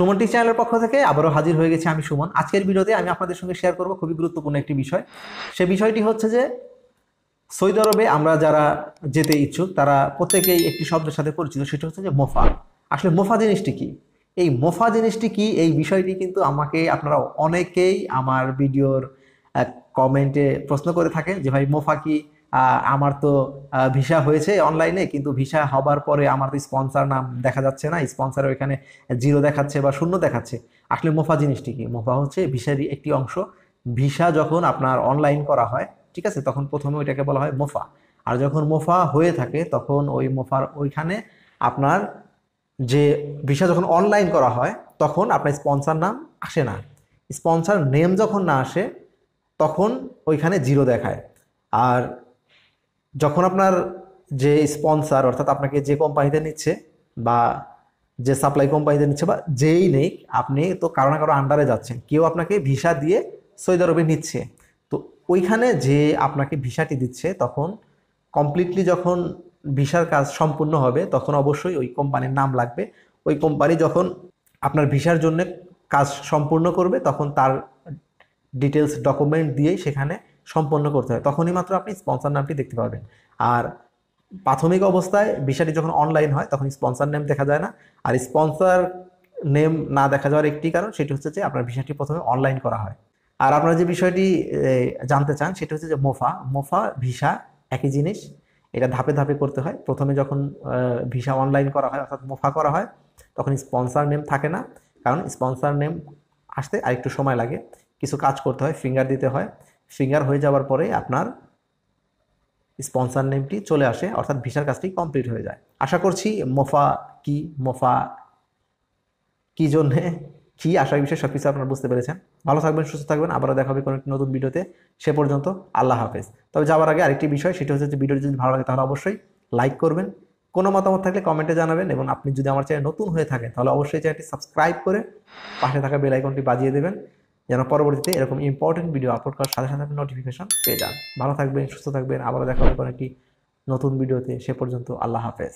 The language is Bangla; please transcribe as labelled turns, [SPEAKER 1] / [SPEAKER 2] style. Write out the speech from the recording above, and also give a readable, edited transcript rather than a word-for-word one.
[SPEAKER 1] সুমন টি চ্যানেলের পক্ষ থেকে আবারও হাজির হয়ে গেছি আমি সুমন। আজকের ভিডিওতে আমি আপনাদের সঙ্গে শেয়ার করব খুবই গুরুত্বপূর্ণ একটি বিষয়। সে বিষয়টি হচ্ছে যে সৌদি আরবে আমরা যারা যেতে ইচ্ছুক তারা প্রত্যেকেই একটি শব্দের সাথে পরিচিত, সেটা হচ্ছে যে মোফা। আসলে মোফা জিনিসটি কি, এই মোফা জিনিসটি কি, এই বিষয়টি কিন্তু আমাকে আপনারা অনেকেই আমার ভিডিওর কমেন্টে প্রশ্ন করে থাকেন যে ভাই মোফা কি। আমার তো ভিসা হয়েছে অনলাইনে, কিন্তু ভিসা হবার পরে আমার তো স্পন্সর নাম দেখা যাচ্ছে না, স্পন্সর ওইখানে জিরো দেখাচ্ছে বা শূন্য দেখাচ্ছে। আসলে মোফা জিনিসটি কি? মোফা হচ্ছে ভিসারই একটি অংশ। ভিসা যখন আপনার অনলাইন করা হয়, ঠিক আছে, তখন প্রথমে ওইটাকে বলা হয় মোফা। আর যখন মোফা হয়ে থাকে তখন ওই মোফার ওইখানে আপনার যে ভিসা যখন অনলাইন করা হয় তখন আপনার স্পন্সর নাম আসে না। স্পন্সর নেম যখন না আসে তখন ওইখানে জিরো দেখায়। আর যখন আপনার যে স্পন্সর, অর্থাৎ আপনাকে যে কোম্পানিতে নিচ্ছে বা যে সাপ্লাই কোম্পানিতে নিচ্ছে বা যেই নেই, আপনি তো কারো না কারো আন্ডারে যাচ্ছেন, কেউ আপনাকে ভিসা দিয়ে সৌদি আরবে নিচ্ছে। তো ওইখানে যে আপনাকে ভিসাটি দিচ্ছে তখন কমপ্লিটলি যখন ভিসার কাজ সম্পূর্ণ হবে তখন অবশ্যই ওই কোম্পানির নাম লাগবে। ওই কোম্পানি যখন আপনার ভিসার জন্য কাজ সম্পূর্ণ করবে তখন তার ডিটেলস ডকুমেন্ট দিয়েই সেখানে সম্পন্ন করতে হয়, তখনই মাত্র আপনি স্পন্সর নামটি দেখতে পারবেন। আর প্রাথমিক অবস্থায় ভিসাটি যখন অনলাইন হয় তখন স্পন্সর নেম দেখা যায় না। আর স্পন্সর নেম না দেখা যাওয়ার একটি কারণ, সেটি হচ্ছে যে আপনার ভিসাটি প্রথমে অনলাইন করা হয়। আর আপনারা যে বিষয়টি জানতে চান সেটা হচ্ছে যে মোফা মোফা ভিসা একই জিনিস। এটা ধাপে ধাপে করতে হয়। প্রথমে যখন ভিসা অনলাইন করা হয় অর্থাৎ মোফা করা হয় তখন স্পন্সর নেম থাকে না, কারণ স্পন্সর নেম আসতে আরেকটু সময় লাগে, কিছু কাজ করতে হয়, ফিঙ্গার দিতে হয়। ফিঙ্গার হয়ে যাওয়ার পরে আপনার স্পন্সর নেমটি চলে আসে, অর্থাৎ ভিসার কাজটি কমপ্লিট হয়ে যায়। আশা করছি মোফা কি, মোফা কি জন্যে, কি আশা বিষয়ে সবকিছু আপনারা বুঝতে পেরেছেন। ভালো থাকবেন, সুস্থ থাকবেন, আবারও দেখা হবে কোনো একটি নতুন ভিডিওতে। সে পর্যন্ত আল্লাহ হাফেজ। তবে যাওয়ার আগে আরেকটি বিষয়, সেটা হচ্ছে যে ভিডিওটি যদি ভালো লাগে তাহলে অবশ্যই লাইক করবেন, কোনো মতামত থাকলে কমেন্টে জানাবেন, এবং আপনি যদি আমার চ্যানেল নতুন হয়ে থাকেন তাহলে অবশ্যই চ্যানেলটি সাবস্ক্রাইব করে পাশে থাকা বেল আইকনটি বাজিয়ে দেবেন, যেন পরবর্তীতে এরকম ইম্পর্টেন্ট ভিডিও আপলোড করার সাথে সাথে আপনি নোটিফিকেশন পেয়ে যান। ভালো থাকবেন, সুস্থ থাকবেন, আবারও দেখা হবে কোনো একটি নতুন ভিডিওতে। সে পর্যন্ত আল্লাহ হাফেজ।